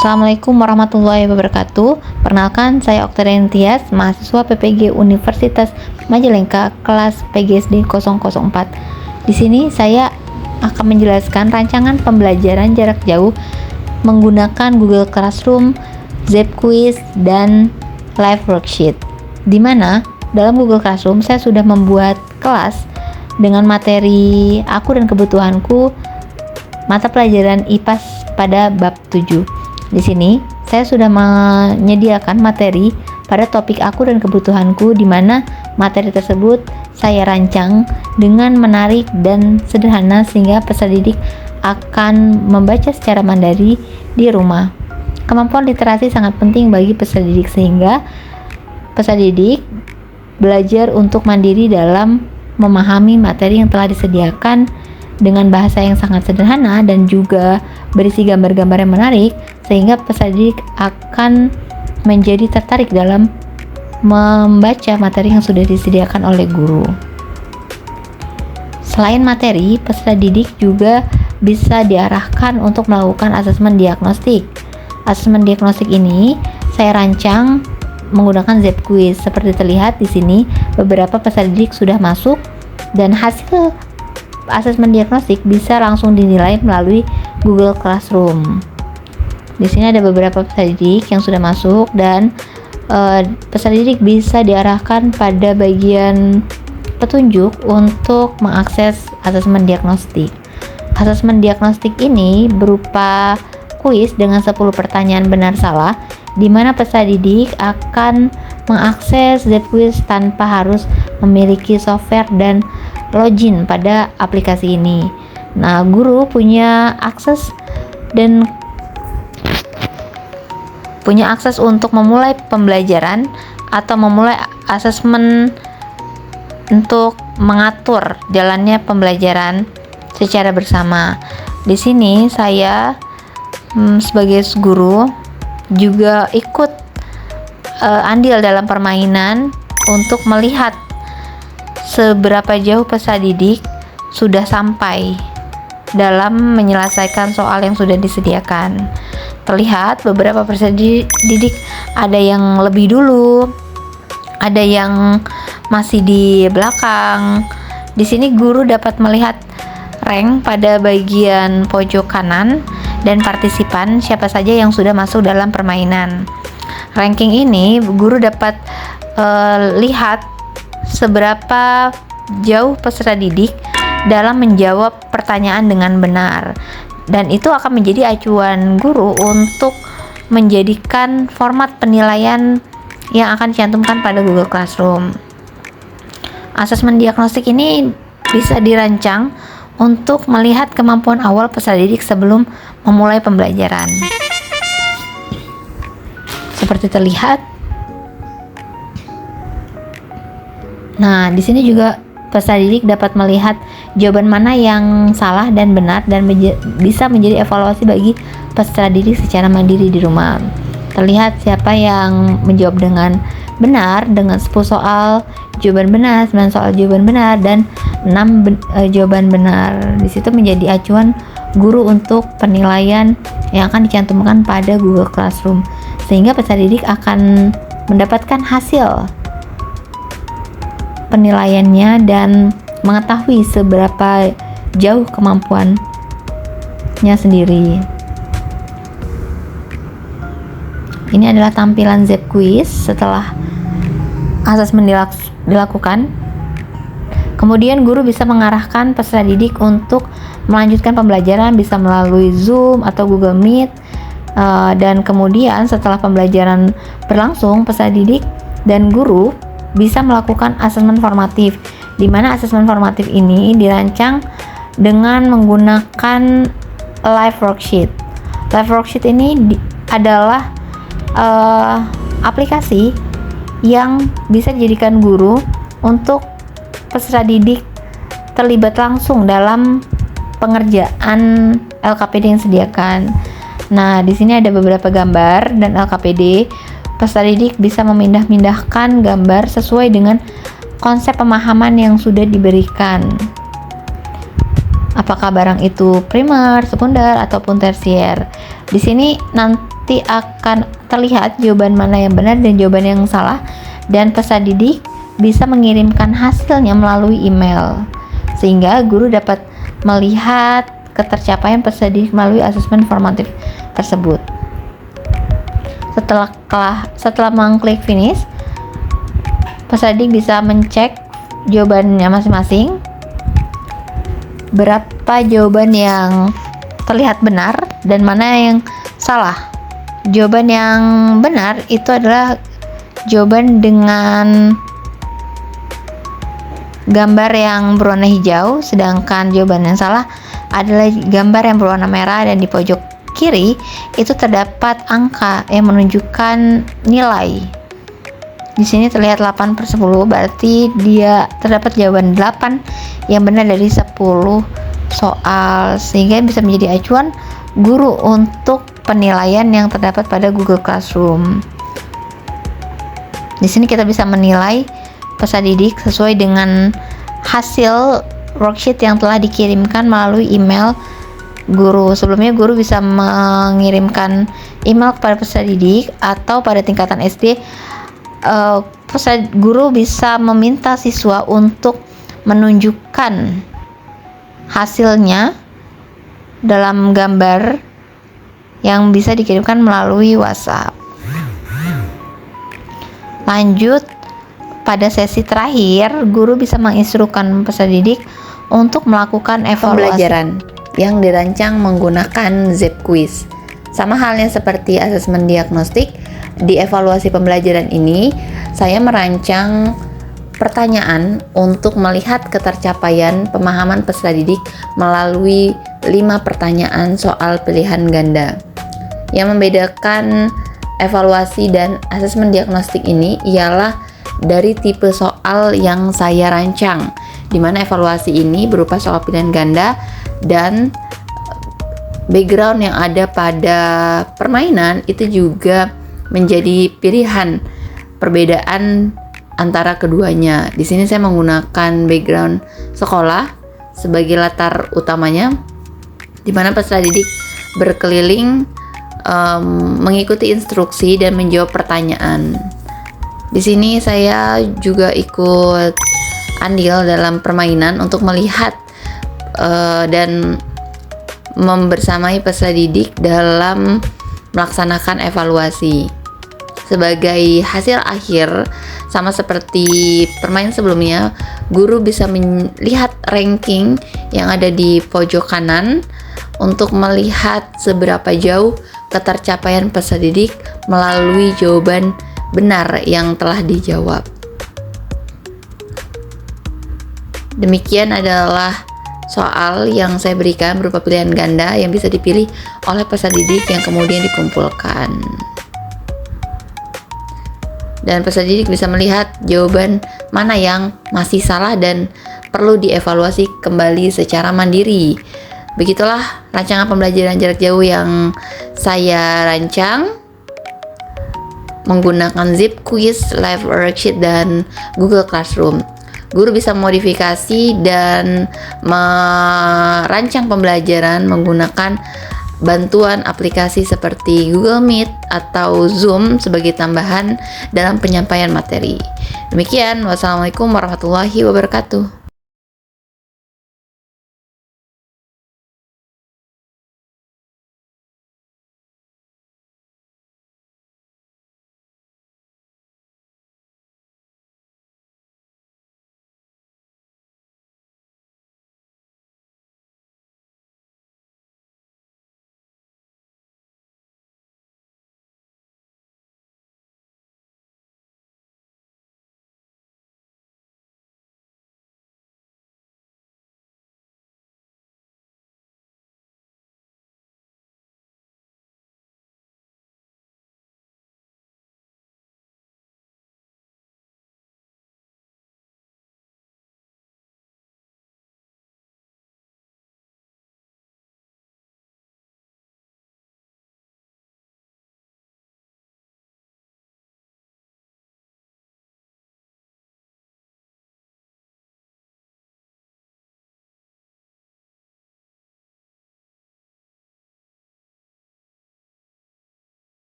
Assalamualaikum warahmatullahi wabarakatuh. Perkenalkan, saya Oktarian Tias, mahasiswa PPG Universitas Majalengka, kelas PGSD 004. Di sini saya akan menjelaskan rancangan pembelajaran jarak jauh menggunakan Google Classroom, Zepquiz, dan Live Worksheet. Di mana dalam Google Classroom saya sudah membuat kelas dengan materi aku dan kebutuhanku mata pelajaran IPAS pada bab 7. Di sini saya sudah menyediakan materi pada topik aku dan kebutuhanku, di mana materi tersebut saya rancang dengan menarik dan sederhana sehingga peserta didik akan membaca secara mandiri di rumah. Kemampuan literasi sangat penting bagi peserta didik sehingga peserta didik belajar untuk mandiri dalam memahami materi yang telah disediakan dengan bahasa yang sangat sederhana dan juga berisi gambar-gambar yang menarik, sehingga peserta didik akan menjadi tertarik dalam membaca materi yang sudah disediakan oleh guru. Selain materi, peserta didik juga bisa diarahkan untuk melakukan asesmen diagnostik. Asesmen diagnostik ini saya rancang menggunakan Zepquiz. Seperti terlihat di sini, beberapa peserta didik sudah masuk dan hasil asesmen diagnostik bisa langsung dinilai melalui Google Classroom. Di sini ada beberapa peserta didik yang sudah masuk dan peserta didik bisa diarahkan pada bagian petunjuk untuk mengakses asesmen diagnostik. Asesmen diagnostik ini berupa kuis dengan 10 pertanyaan benar salah, di mana peserta didik akan mengakses Zepquiz tanpa harus memiliki software dan login pada aplikasi ini. Nah, guru punya akses untuk memulai pembelajaran atau memulai asesmen untuk mengatur jalannya pembelajaran secara bersama. Di sini saya sebagai guru juga ikut andil dalam permainan untuk melihat seberapa jauh peserta didik sudah sampai dalam menyelesaikan soal yang sudah disediakan. Terlihat beberapa peserta didik ada yang lebih dulu, ada yang masih di belakang. Di sini guru dapat melihat rank pada bagian pojok kanan dan partisipan siapa saja yang sudah masuk dalam permainan. Ranking ini guru dapat lihat seberapa jauh peserta didik dalam menjawab pertanyaan dengan benar, dan itu akan menjadi acuan guru untuk menjadikan format penilaian yang akan dicantumkan pada Google Classroom. Asesmen diagnostik ini bisa dirancang untuk melihat kemampuan awal peserta didik sebelum memulai pembelajaran. Seperti terlihat. Nah, di sini juga peserta didik dapat melihat jawaban mana yang salah dan benar dan bisa menjadi evaluasi bagi peserta didik secara mandiri di rumah. Terlihat siapa yang menjawab dengan benar dengan 10 soal jawaban benar, 9 soal jawaban benar, dan 6 jawaban benar. Di situ menjadi acuan guru untuk penilaian yang akan dicantumkan pada Google Classroom, sehingga peserta didik akan mendapatkan hasil penilaiannya dan mengetahui seberapa jauh kemampuannya sendiri. Ini adalah tampilan Zepquiz setelah asesmen dilakukan. Kemudian guru bisa mengarahkan peserta didik untuk melanjutkan pembelajaran, bisa melalui Zoom atau Google Meet. Dan kemudian setelah pembelajaran berlangsung, peserta didik dan guru bisa melakukan asesmen formatif, di mana asesmen formatif ini dirancang dengan menggunakan Live Worksheet. Live Worksheet ini adalah aplikasi yang bisa dijadikan guru untuk peserta didik terlibat langsung dalam pengerjaan LKPD yang disediakan. Nah, di sini ada beberapa gambar dan LKPD. Peserta didik bisa memindah-mindahkan gambar sesuai dengan konsep pemahaman yang sudah diberikan. Apakah barang itu primer, sekunder, ataupun tersier. Di sini nanti nanti akan terlihat jawaban mana yang benar dan jawaban yang salah, dan peserta didik bisa mengirimkan hasilnya melalui email, sehingga guru dapat melihat ketercapaian peserta didik melalui asesmen formatif tersebut. Setelah mengklik finish, peserta didik bisa mencek jawabannya masing-masing, berapa jawaban yang terlihat benar dan mana yang salah. Jawaban yang benar itu adalah jawaban dengan gambar yang berwarna hijau, sedangkan jawaban yang salah adalah gambar yang berwarna merah, dan di pojok kiri itu terdapat angka yang menunjukkan nilai. Di sini terlihat 8/10, berarti dia terdapat jawaban 8 yang benar dari 10 soal, sehingga bisa menjadi acuan guru untuk penilaian yang terdapat pada Google Classroom. Di sini kita bisa menilai peserta didik sesuai dengan hasil worksheet yang telah dikirimkan melalui email guru. Sebelumnya guru bisa mengirimkan email kepada peserta didik, atau pada tingkatan SD guru bisa meminta siswa untuk menunjukkan hasilnya dalam gambar yang bisa dikirimkan melalui WhatsApp. Lanjut, pada sesi terakhir, guru bisa menginstruksikan peserta didik untuk melakukan evaluasi pembelajaran yang dirancang menggunakan Zip Quiz. Sama halnya seperti asesmen diagnostik, di evaluasi pembelajaran ini saya merancang pertanyaan untuk melihat ketercapaian pemahaman peserta didik melalui 5 pertanyaan soal pilihan ganda. Yang membedakan evaluasi dan asesmen diagnostik ini ialah dari tipe soal yang saya rancang, di mana evaluasi ini berupa soal pilihan ganda dan background yang ada pada permainan itu juga menjadi pilihan perbedaan antara keduanya. Di sini saya menggunakan background sekolah sebagai latar utamanya, di mana peserta didik berkeliling mengikuti instruksi dan menjawab pertanyaan. Di sini saya juga ikut andil dalam permainan untuk melihat dan membersamai peserta didik dalam melaksanakan evaluasi. Sebagai hasil akhir, sama seperti permainan sebelumnya, guru bisa melihat ranking yang ada di pojok kanan untuk melihat seberapa jauh ketercapaian peserta didik melalui jawaban benar yang telah dijawab. Demikian adalah soal yang saya berikan berupa pilihan ganda yang bisa dipilih oleh peserta didik yang kemudian dikumpulkan. Dan peserta didik bisa melihat jawaban mana yang masih salah dan perlu dievaluasi kembali secara mandiri. Begitulah rancangan pembelajaran jarak jauh yang saya rancang menggunakan Zip Quiz, Live Worksheet, dan Google Classroom. Guru bisa memodifikasi dan merancang pembelajaran menggunakan bantuan aplikasi seperti Google Meet atau Zoom sebagai tambahan dalam penyampaian materi. Demikian, wassalamualaikum warahmatullahi wabarakatuh.